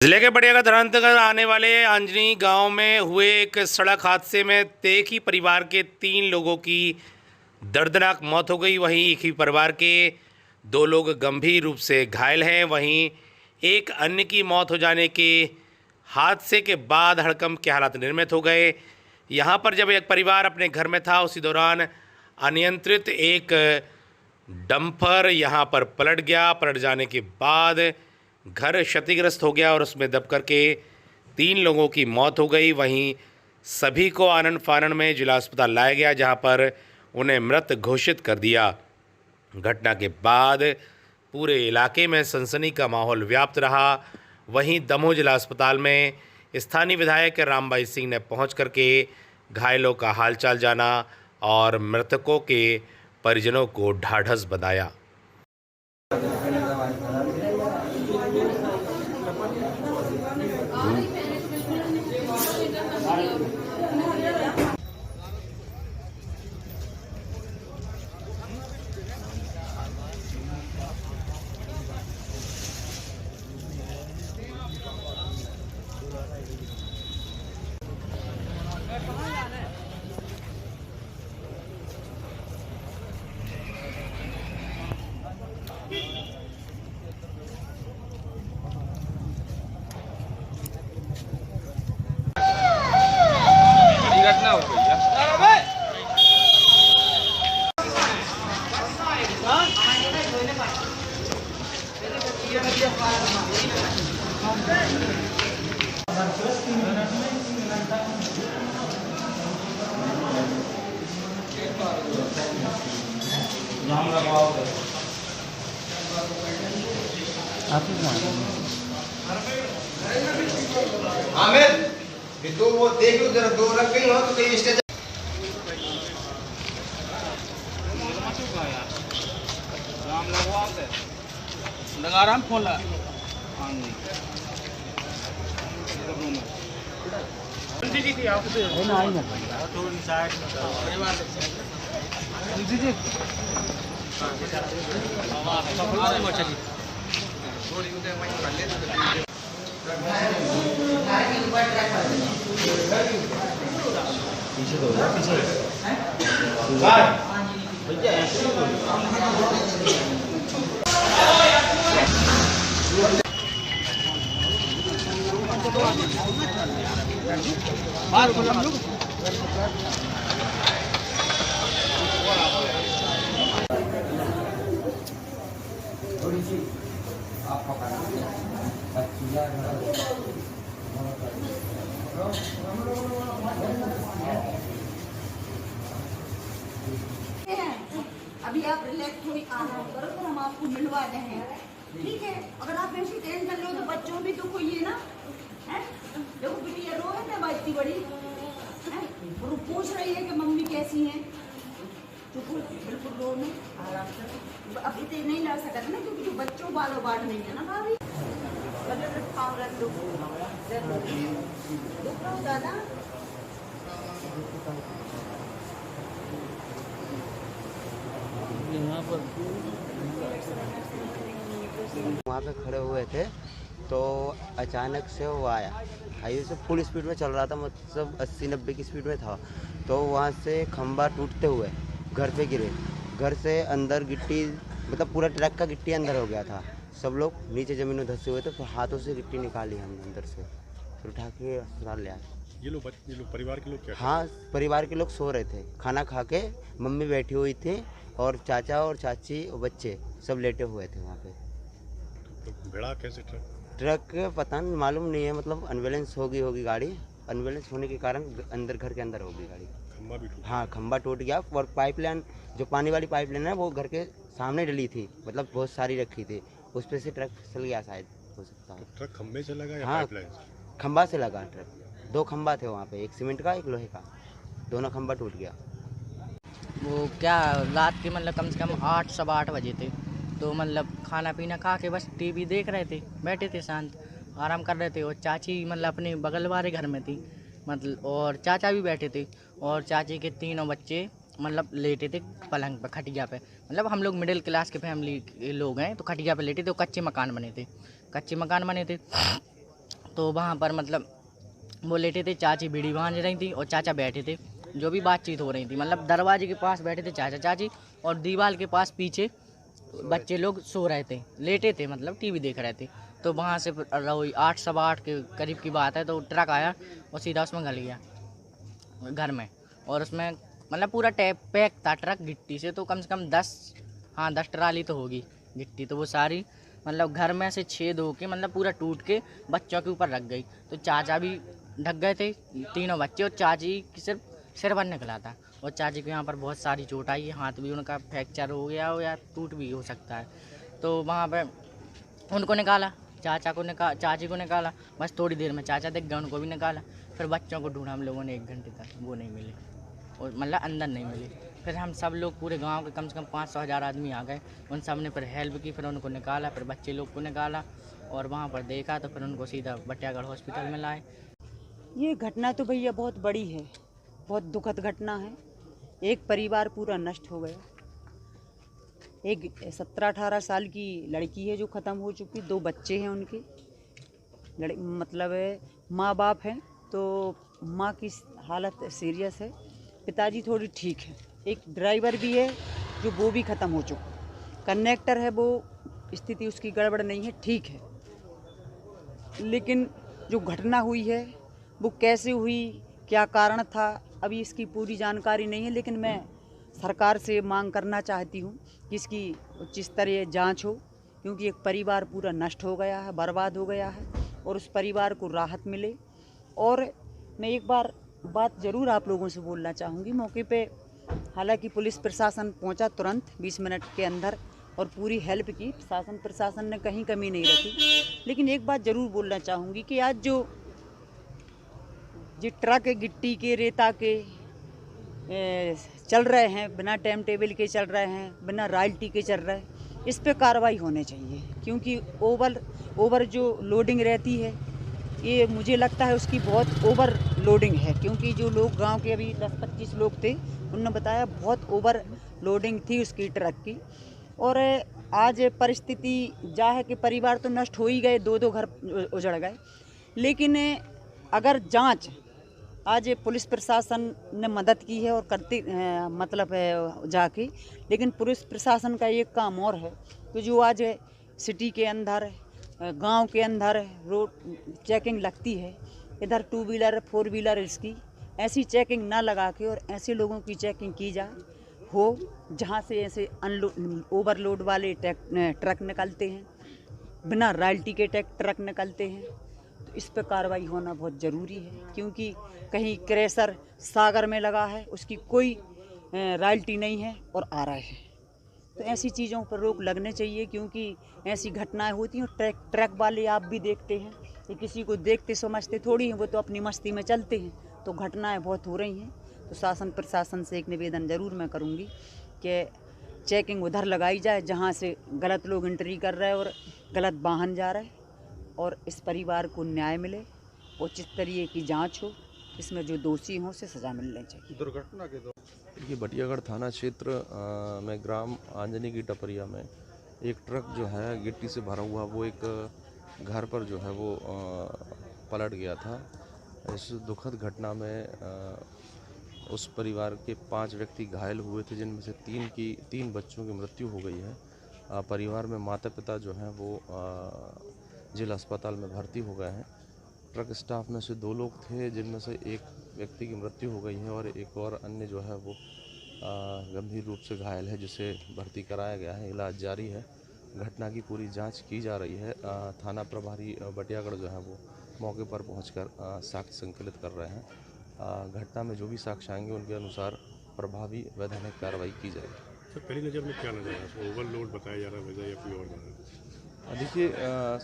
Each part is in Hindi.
जिले के बड़ियागढ़ थाना अंतर्गत आने वाले अंजनी गांव में हुए एक सड़क हादसे में एक ही परिवार के 3 लोगों की दर्दनाक मौत हो गई। वहीं एक ही परिवार के 2 लोग गंभीर रूप से घायल हैं। वहीं एक अन्य की मौत हो जाने के हादसे के बाद हड़कंप के हालात निर्मित हो गए। यहां पर जब एक परिवार अपने घर में था, उसी दौरान अनियंत्रित एक डंपर यहां पर पलट गया। पलट जाने के बाद घर क्षतिग्रस्त हो गया और उसमें दब करके 3 लोगों की मौत हो गई। वहीं सभी को आनन फानन में जिला अस्पताल लाया गया, जहां पर उन्हें मृत घोषित कर दिया। घटना के बाद पूरे इलाके में सनसनी का माहौल व्याप्त रहा। वहीं दमोह जिला अस्पताल में स्थानीय विधायक रामबाई सिंह ने पहुंच करके घायलों का हालचाल जाना और मृतकों के परिजनों को ढाढ़स बंधाया। घटना हो गई है। आमिर ये तो वो देख लो जरा, 2 रख गई हो तो कहीं स्टेज आराम फोन लगा अभी आप रिलैक्स थोड़ी आराम करो तो हम आपको मिलवा रहे हैं, ठीक है। अगर आप ऐसी टेंशन लो तो बच्चों भी तो कोई है ना, है। देखो बिटिया रो है ना, बच्ची बड़ी है, और वो पूछ रही है कि मम्मी कैसी हैं। चुप बिल्कुल रो नहीं, आराम से। अब इतने नहीं ला सकते ना, क्योंकि जो बच्चों बालों बाट नहीं है ना भाभी। रख दो दादा। वहाँ पे खड़े हुए थे तो अचानक से वो आया, हाईवे से फुल स्पीड में चल रहा था, मतलब 80-90 की स्पीड में था। तो वहाँ से खंबा टूटते हुए घर पे गिरे। घर से अंदर गिट्टी, मतलब पूरा ट्रक का गिट्टी अंदर हो गया था। सब लोग नीचे ज़मीन में धंसे हुए थे, फिर हाथों से गिट्टी निकाली हमने अंदर से, फिर उठा के अस्पताल ले आए। ये लोग परिवार के लोग क्या? हाँ, परिवार के लोग सो रहे थे, खाना खा के मम्मी बैठी हुई थी और चाचा और चाची और बच्चे सब लेटे हुए थे वहाँ पे। तो भिड़ा कैसे ट्रक पता नहीं, मालूम नहीं है, मतलब अनबैलेंस होगी गाड़ी। अनबैलेंस होने के कारण अंदर घर के अंदर होगी गाड़ी। खंबा भी टूटा? हाँ, खंबा टूट गया और पाइपलाइन, जो पानी वाली पाइपलाइन है वो घर के सामने डली थी, मतलब बहुत सारी रखी थी, उस पर से ट्रक फिसल गया, शायद हो सकता है। ट्रक खंबे से लगा या हाँ, पाइपलाइन से? खंबा से लगा ट्रक। 2 खंबा थे वहाँ पे, एक सीमेंट का एक लोहे का, दोनों खंबा टूट गया। वो क्या रात के मतलब कम से कम 8 सवा 8 बजे थे। तो मतलब खाना पीना खा के बस टीवी देख रहे थे, बैठे थे शांत आराम कर रहे थे। और चाची मतलब अपने बगल वाले घर में थी, मतलब और चाचा भी बैठे थे। और चाची के तीनों बच्चे मतलब लेटे थे पलंग पे, खटिया पे। मतलब हम लोग मिडिल क्लास के फैमिली के लोग हैं, तो खटिया पे लेटे थे। कच्चे मकान बने थे, तो वहाँ पर मतलब वो लेटे थे, चाची बीड़ी बांध रही थी और चाचा बैठे थे, जो भी बातचीत हो रही थी। मतलब दरवाजे के पास बैठे थे चाचा चाची और दीवार के पास पीछे बच्चे लोग सो रहे थे, लेटे थे, मतलब टीवी देख रहे थे। तो वहाँ से 8 सवा 8 के करीब की बात है, तो ट्रक आया और सीधा उसमें घल गया घर में। और उसमें मतलब पूरा पैक था ट्रक गिट्टी से, तो कम से कम 10 ट्राली तो होगी गिट्टी। तो वो सारी मतलब घर में से छेद हो के मतलब पूरा टूट के बच्चों के ऊपर रख गई। तो चाचा भी ढक गए थे, तीनों बच्चे, और चाची की सिर्फ सिरवन निकला था। और चाची को यहाँ पर बहुत सारी चोट आई है, हाथ भी उनका फ्रैक्चर हो गया हो या टूट भी हो सकता है। तो वहाँ पर उनको निकाला, चाची को निकाला, बस थोड़ी देर में चाचा दिख गया, उनको भी निकाला। फिर बच्चों को ढूंढा हम लोगों ने 1 घंटे तक, वो नहीं मिले, और मतलब अंदर नहीं मिले। फिर हम सब लोग पूरे गांव के कम से कम 500-1000 आदमी आ गए, उन सब ने फिर हेल्प की, फिर उनको निकाला, फिर बच्चे लोग को निकाला और वहाँ पर देखा तो फिर उनको सीधा बटियागढ़ हॉस्पिटल में लाए। ये घटना तो भैया बहुत बड़ी है, बहुत दुखद घटना है। एक परिवार पूरा नष्ट हो गया। एक 17-18 साल की लड़की है जो ख़त्म हो चुकी, 2 बच्चे हैं उनके, मतलब माँ बाप हैं। तो माँ की हालत सीरियस है, पिताजी थोड़ी ठीक है, एक ड्राइवर भी है जो वो भी ख़त्म हो चुका, कंडक्टर है वो स्थिति उसकी गड़बड़ नहीं है, ठीक है। लेकिन जो घटना हुई है वो कैसे हुई, क्या कारण था, अभी इसकी पूरी जानकारी नहीं है। लेकिन मैं सरकार से मांग करना चाहती हूँ कि इसकी उच्च स्तरीय जांच हो, क्योंकि एक परिवार पूरा नष्ट हो गया है, बर्बाद हो गया है, और उस परिवार को राहत मिले। और मैं एक बात ज़रूर आप लोगों से बोलना चाहूँगी। मौके पे हालांकि पुलिस प्रशासन पहुँचा तुरंत 20 मिनट के अंदर और पूरी हेल्प की, प्रशासन ने कहीं कमी नहीं रखी। लेकिन एक बात ज़रूर बोलना चाहूँगी कि आज जो ट्रक गिट्टी के, रेता के चल रहे हैं, बिना टाइम टेबल के चल रहे हैं, बिना रॉयल्टी के चल रहे हैं, इस पे कार्रवाई होनी चाहिए। क्योंकि ओवर जो लोडिंग रहती है, ये मुझे लगता है उसकी बहुत ओवर लोडिंग है। क्योंकि जो लोग गांव के अभी 10-25 लोग थे, उन्होंने बताया बहुत ओवर लोडिंग थी उसकी ट्रक की। और आज परिस्थिति जा है कि परिवार तो नष्ट हो ही गए, 2-2 घर उजड़ गए। लेकिन अगर जांच आज पुलिस प्रशासन ने मदद की है और करती मतलब जाके, लेकिन पुलिस प्रशासन का एक काम और है कि जो आज सिटी के अंदर, गांव के अंदर रोड चेकिंग लगती है, इधर 2 व्हीलर 4 व्हीलर इसकी ऐसी चेकिंग ना लगा के और ऐसे लोगों की चेकिंग की जाए हो जहां से ऐसे ओवरलोड वाले ट्रक निकलते हैं, बिना रॉयल्टी के ट्रक निकलते हैं। तो इस पर कार्रवाई होना बहुत ज़रूरी है। क्योंकि कहीं क्रैशर सागर में लगा है, उसकी कोई रॉयल्टी नहीं है और आ रहा है, तो ऐसी चीज़ों पर रोक लगने चाहिए। क्योंकि ऐसी घटनाएं होती हैं और ट्रक वाले आप भी देखते हैं कि किसी को देखते समझते थोड़ी हैं, वो तो अपनी मस्ती में चलते हैं। तो घटनाएं बहुत हो रही हैं। तो शासन प्रशासन से एक निवेदन ज़रूर मैं करूँगी कि चेकिंग उधर लगाई जाए जहाँ से गलत लोग एंट्री कर रहे हैं और गलत वाहन जा रहे हैं, और इस परिवार को न्याय मिले, उचित तरीके की जांच हो, इसमें जो दोषी हों उसे सजा मिलनी चाहिए। दुर्घटना के दौरान ये बटियागढ़ थाना क्षेत्र में ग्राम आंजनी की टपरिया में एक ट्रक जो है गिट्टी से भरा हुआ, वो एक घर पर जो है वो पलट गया था। इस दुखद घटना में उस परिवार के 5 व्यक्ति घायल हुए थे, जिनमें से 3 बच्चों की मृत्यु हो गई है। परिवार में माता पिता जो हैं वो जिला अस्पताल में भर्ती हो गए हैं। ट्रक स्टाफ में से 2 लोग थे, जिनमें से एक व्यक्ति की मृत्यु हो गई है और एक और अन्य जो है वो गंभीर रूप से घायल है, जिसे भर्ती कराया गया है, इलाज जारी है। घटना की पूरी जांच की जा रही है। थाना प्रभारी बटियागढ़ जो है वो मौके पर पहुंचकर साक्ष्य संकलित कर रहे हैं। घटना में जो भी साक्ष्य आएंगे उनके अनुसार प्रभावी वैधानिक कार्रवाई की जाएगी। सर, पहली नज़र में क्या नजर आया? ओवरलोड बताया जा रहा है वजह या कोई और वजह? देखिए,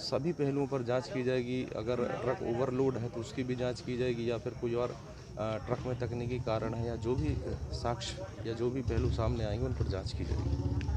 सभी पहलुओं पर जांच की जाएगी। अगर ट्रक ओवरलोड है तो उसकी भी जांच की जाएगी, या फिर कोई और ट्रक में तकनीकी कारण है, या जो भी साक्ष्य या जो भी पहलू सामने आएंगे उन पर जांच की जाएगी।